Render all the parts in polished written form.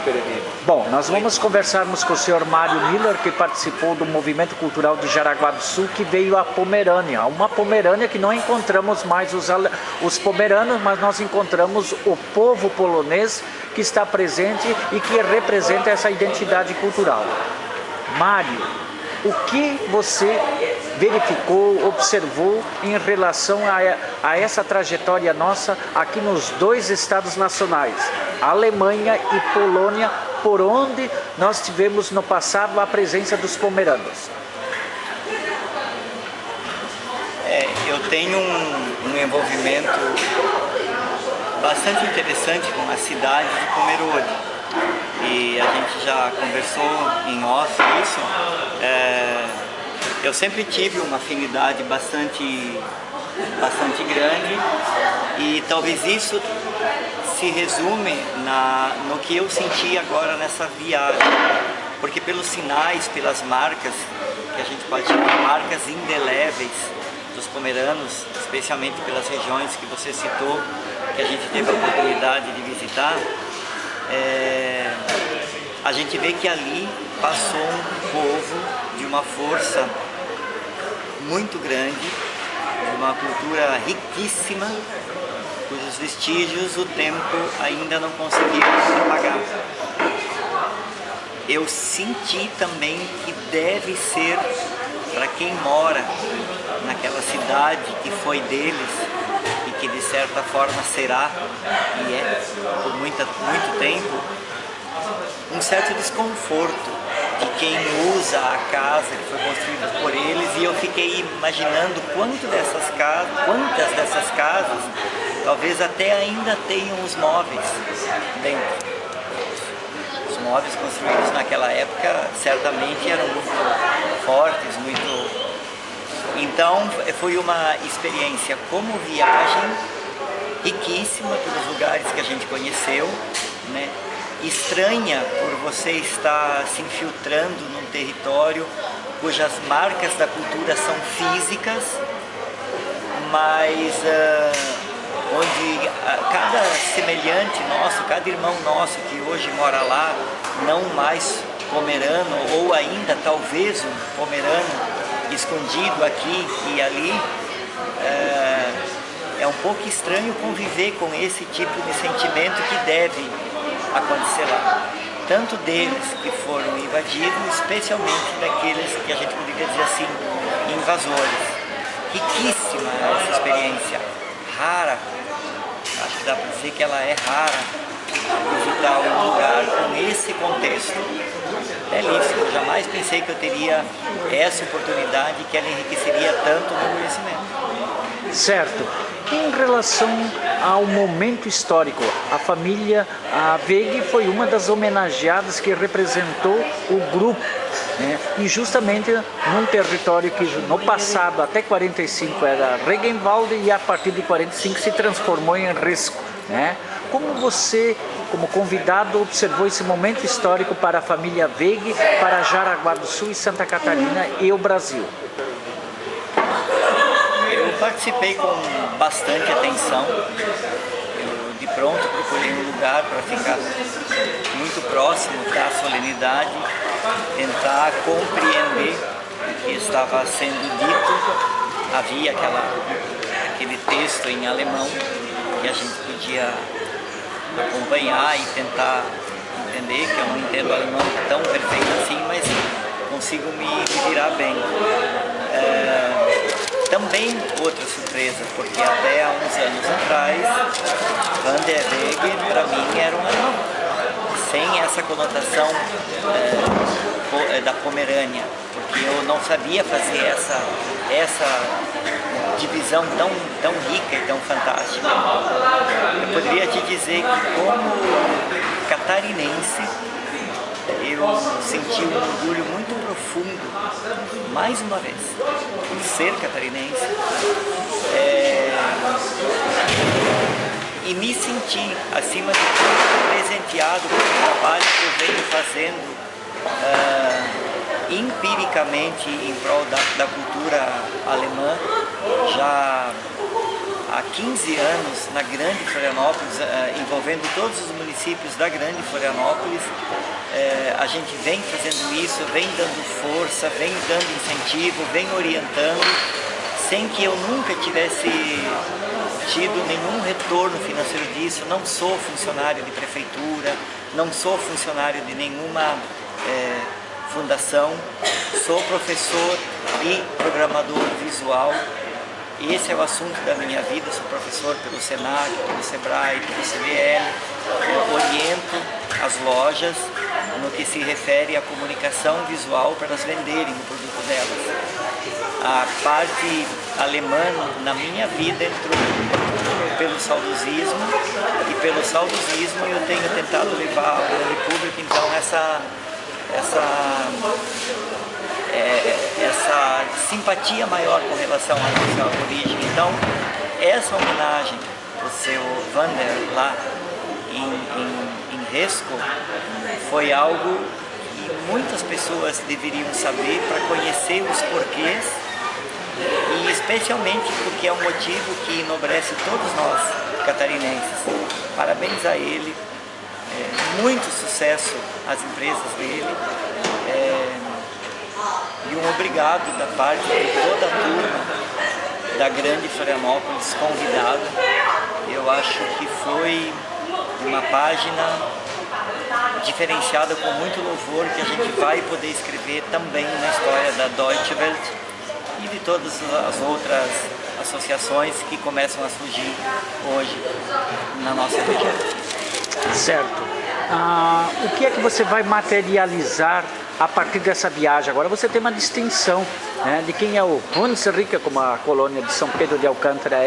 Peregrino? Bom, nós vamos conversarmos com o senhor Mário Miller, que participou do movimento cultural de Jaraguá do Sul, que veio a Pomerânia. Uma Pomerânia que não encontramos mais os pomeranos, mas nós encontramos o povo polonês que está presente e que representa essa identidade cultural. Mário, o que você verificou, observou em relação a essa trajetória nossa aqui nos dois estados nacionais, Alemanha e Polônia, por onde nós tivemos no passado a presença dos pomeranos? Eu tenho um envolvimento bastante interessante com a cidade de Pomerode. E a gente já conversou em off isso. Eu sempre tive uma afinidade bastante grande e talvez isso se resume no que eu senti agora nessa viagem. Porque pelos sinais, pelas marcas, que a gente pode chamar marcas indeléveis dos pomeranos, especialmente pelas regiões que você citou, que a gente teve a oportunidade de visitar, a gente vê que ali passou um povo de uma força muito grande, de uma cultura riquíssima, cujos vestígios o tempo ainda não conseguiu apagar. Eu senti também que deve ser, para quem mora naquela cidade que foi deles e que de certa forma será e é por muito tempo, um certo desconforto de quem usa a casa que foi construída por eles, e eu fiquei imaginando quantas dessas casas talvez até ainda tenham os móveis dentro. Os móveis construídos naquela época certamente eram muito fortes, muito... Então foi uma experiência como viagem riquíssima pelos lugares que a gente conheceu, né? Estranha por você estar se infiltrando num território cujas marcas da cultura são físicas, mas onde cada semelhante nosso, cada irmão nosso que hoje mora lá, não mais pomerano ou ainda talvez um pomerano escondido aqui e ali, é um pouco estranho conviver com esse tipo de sentimento que deve acontecer lá. Tanto deles que foram invadidos, especialmente daqueles que a gente poderia dizer assim, invasores. Riquíssima essa experiência, rara, acho que dá para dizer que ela é rara, visitar um lugar com esse contexto. Belíssimo, eu jamais pensei que eu teria essa oportunidade, que ela enriqueceria tanto o meu conhecimento. Certo. Em relação ao momento histórico, a família Weg foi uma das homenageadas que representou o grupo, né? E justamente num território que no passado, até 45, era Regenwald e a partir de 45 se transformou em Risco, né? Como você, como convidado, observou esse momento histórico para a família Weg, para Jaraguá do Sul e Santa Catarina e o Brasil? Eu participei com bastante atenção. Eu de pronto procurei um lugar para ficar muito próximo da solenidade, tentar compreender o que estava sendo dito. Havia aquele texto em alemão que a gente podia acompanhar e tentar entender, que eu não entendo alemão tão perfeito assim, mas consigo me virar bem. Também outra surpresa, porque até há uns anos atrás, Van der Weg para mim era um alemão, sem essa conotação da Pomerânia, porque eu não sabia fazer essa divisão tão rica e tão fantástica. Eu poderia te dizer que como catarinense, eu senti um orgulho muito profundo, mais uma vez, por ser catarinense, e me senti, acima de tudo, presenteado com o trabalho que eu venho fazendo empiricamente em prol da cultura alemã já há 15 anos na Grande Florianópolis, envolvendo todos os municípios da Grande Florianópolis. A gente vem fazendo isso, vem dando força, vem dando incentivo, vem orientando, sem que eu nunca tivesse tido nenhum retorno financeiro disso. Não sou funcionário de prefeitura, não sou funcionário de nenhuma fundação, sou professor e programador visual. Esse é o assunto da minha vida. Sou professor pelo Senac, pelo Sebrae, pelo CDL. Oriento as lojas no que se refere à comunicação visual para elas venderem o produto delas. A parte alemã na minha vida entrou pelo saudosismo, e pelo saudosismo eu tenho tentado levar ao grande público, então essa simpatia maior com relação à nossa origem. Então, essa homenagem do seu Wander lá em Resco foi algo que muitas pessoas deveriam saber para conhecer os porquês, e especialmente porque é um motivo que enobrece todos nós catarinenses. Parabéns a ele, muito sucesso às empresas dele. E um obrigado da parte de toda a turma da Grande Florianópolis convidada. Eu acho que foi uma página diferenciada com muito louvor, que a gente vai poder escrever também na história da Deutsche Welt e de todas as outras associações que começam a surgir hoje na nossa região. Certo. O que é que você vai materializar a partir dessa viagem? Agora você tem uma distinção, né, de quem é o Hunsrück, como a colônia de São Pedro de Alcântara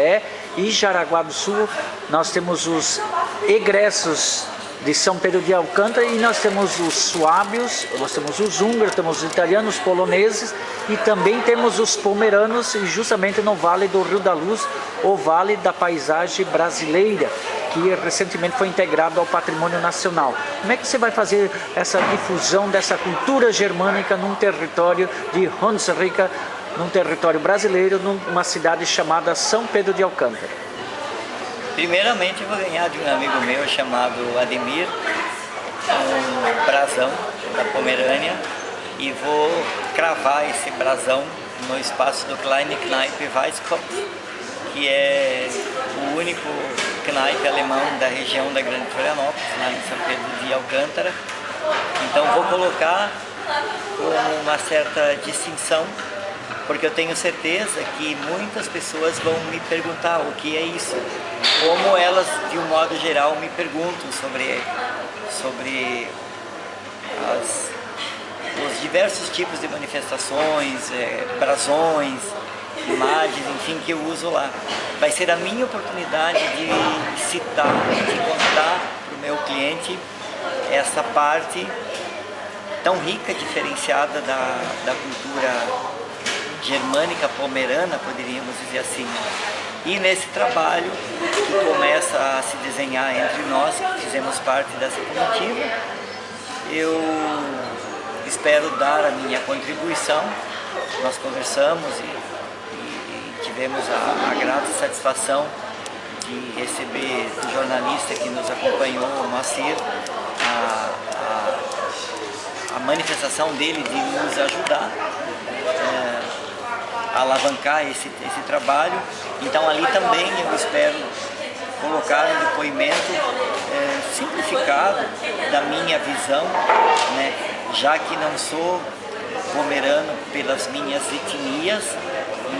e Jaraguá do Sul. Nós temos os egressos de São Pedro de Alcântara, e nós temos os suábios, nós temos os húngaros, temos os italianos, os poloneses, e também temos os pomeranos, e justamente no Vale do Rio da Luz, o Vale da Paisagem Brasileira, que recentemente foi integrado ao Patrimônio Nacional. Como é que você vai fazer essa difusão dessa cultura germânica num território de Hunsrück, num território brasileiro, numa cidade chamada São Pedro de Alcântara? Primeiramente, eu vou ganhar de um amigo meu chamado Ademir um brasão da Pomerânia, e vou cravar esse brasão no espaço do Kleine Kneipe Weisskopf, que é o único Kneipe alemão da região da Grande Florianópolis, lá em São Pedro de Alcântara. Então vou colocar com uma certa distinção, porque eu tenho certeza que muitas pessoas vão me perguntar o que é isso, como elas, de um modo geral, me perguntam sobre os diversos tipos de manifestações, brasões, imagens, enfim, que eu uso lá. Vai ser a minha oportunidade de citar, de contar para o meu cliente essa parte tão rica, diferenciada da cultura germânica pomerana, poderíamos dizer assim. E nesse trabalho que começa a se desenhar entre nós, que fizemos parte dessa comitiva, eu espero dar a minha contribuição. Nós conversamos e tivemos a grata satisfação de receber o jornalista que nos acompanhou, o Moacir, a manifestação dele de nos ajudar a alavancar esse trabalho. Então ali também eu espero colocar um depoimento simplificado da minha visão, né? Já que não sou pomerano pelas minhas etnias,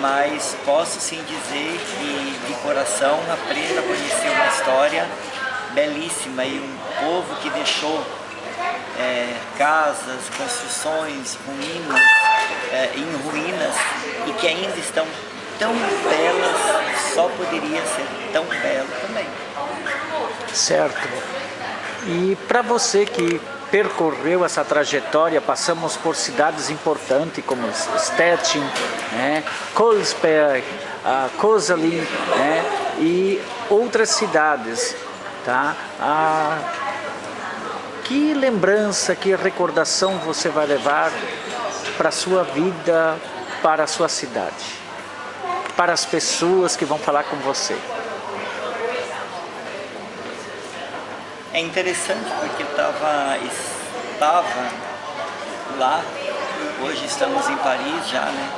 mas posso sim dizer que de coração aprendo a conhecer uma história belíssima e um povo que deixou casas, construções, ruínas, em ruínas, e que ainda estão tão belas, só poderia ser tão belo também. Certo. E para você que percorreu essa trajetória, passamos por cidades importantes como Stettin, né, Kolsberg, Koszalin, né, e outras cidades, tá? Que lembrança, que recordação você vai levar para a sua vida, para a sua cidade, para as pessoas que vão falar com você? É interessante porque estava lá, hoje estamos em Paris já, né?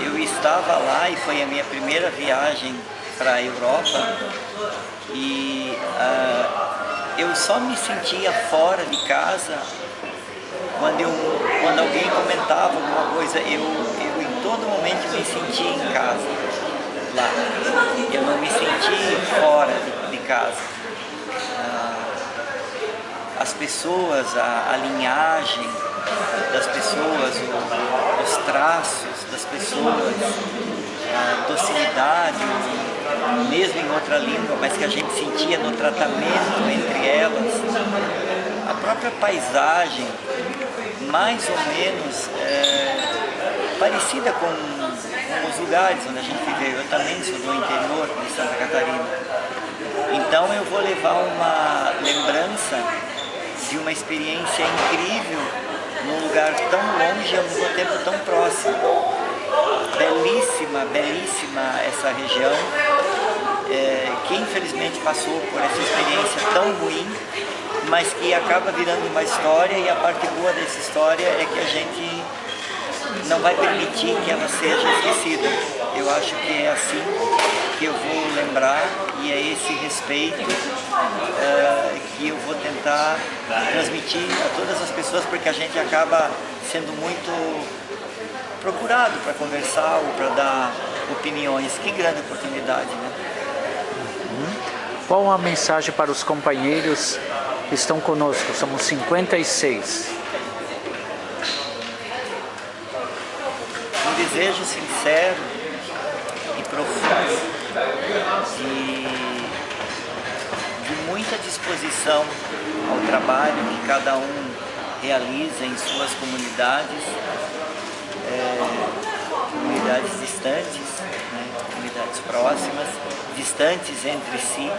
Eu estava lá e foi a minha primeira viagem para a Europa e eu só me sentia fora de casa quando alguém comentava alguma coisa, eu em todo momento me sentia em casa lá. Eu não me senti fora de casa. As pessoas, a linhagem das pessoas, os traços das pessoas, a docilidade, mesmo em outra língua, mas que a gente sentia no tratamento entre elas, a própria paisagem, mais ou menos parecida com os lugares onde a gente viveu. Eu também sou do interior de Santa Catarina. Então eu vou levar uma lembrança de uma experiência incrível num lugar tão longe e ao mesmo tempo tão próximo. Belíssima, belíssima essa região, que infelizmente passou por essa experiência tão ruim, mas que acaba virando uma história, e a parte boa dessa história é que a gente não vai permitir que ela seja esquecida. Eu acho que é assim que eu vou lembrar, e é esse respeito que eu vou tentar transmitir a todas as pessoas, porque a gente acaba sendo muito procurado para conversar ou para dar opiniões. Que grande oportunidade, né? Qual a mensagem para os companheiros que estão conosco? Somos 56. Um desejo sincero e profundo de muita disposição ao trabalho que cada um realiza em suas comunidades, comunidades distantes, né, comunidades próximas, distantes entre si.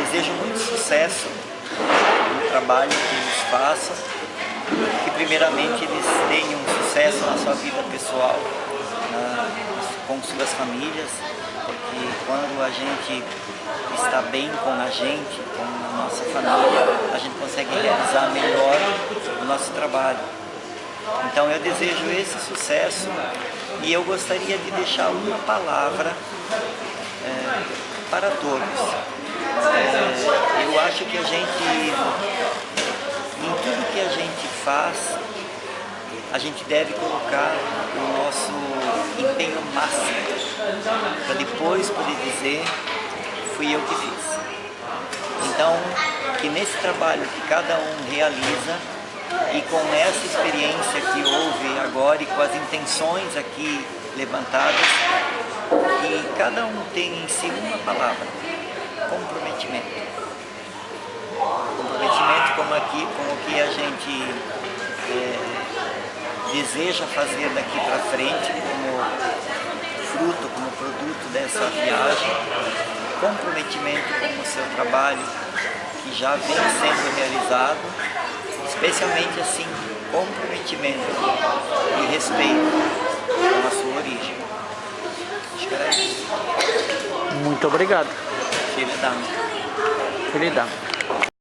Desejo muito sucesso no trabalho que eles façam, que primeiramente eles tenham sucesso na sua vida pessoal, com suas famílias, porque quando a gente está bem com a gente, com a nossa família, a gente consegue realizar melhor o nosso trabalho. Então eu desejo esse sucesso, e eu gostaria de deixar uma palavra para todos. Eu acho que a gente, em tudo que a gente faz, a gente deve colocar o nosso empenho máximo, para depois poder dizer, fui eu que fiz. Então, que nesse trabalho que cada um realiza, e com essa experiência que houve agora e com as intenções aqui levantadas, que cada um tem em si uma palavra: comprometimento. Comprometimento com o que a gente deseja fazer daqui para frente, como fruto, como produto dessa viagem. Comprometimento com o seu trabalho que já vem sendo realizado, especialmente assim, comprometimento e respeito com a sua origem. Acho que era isso. Muito obrigado. Vielen Dank. Vielen Dank.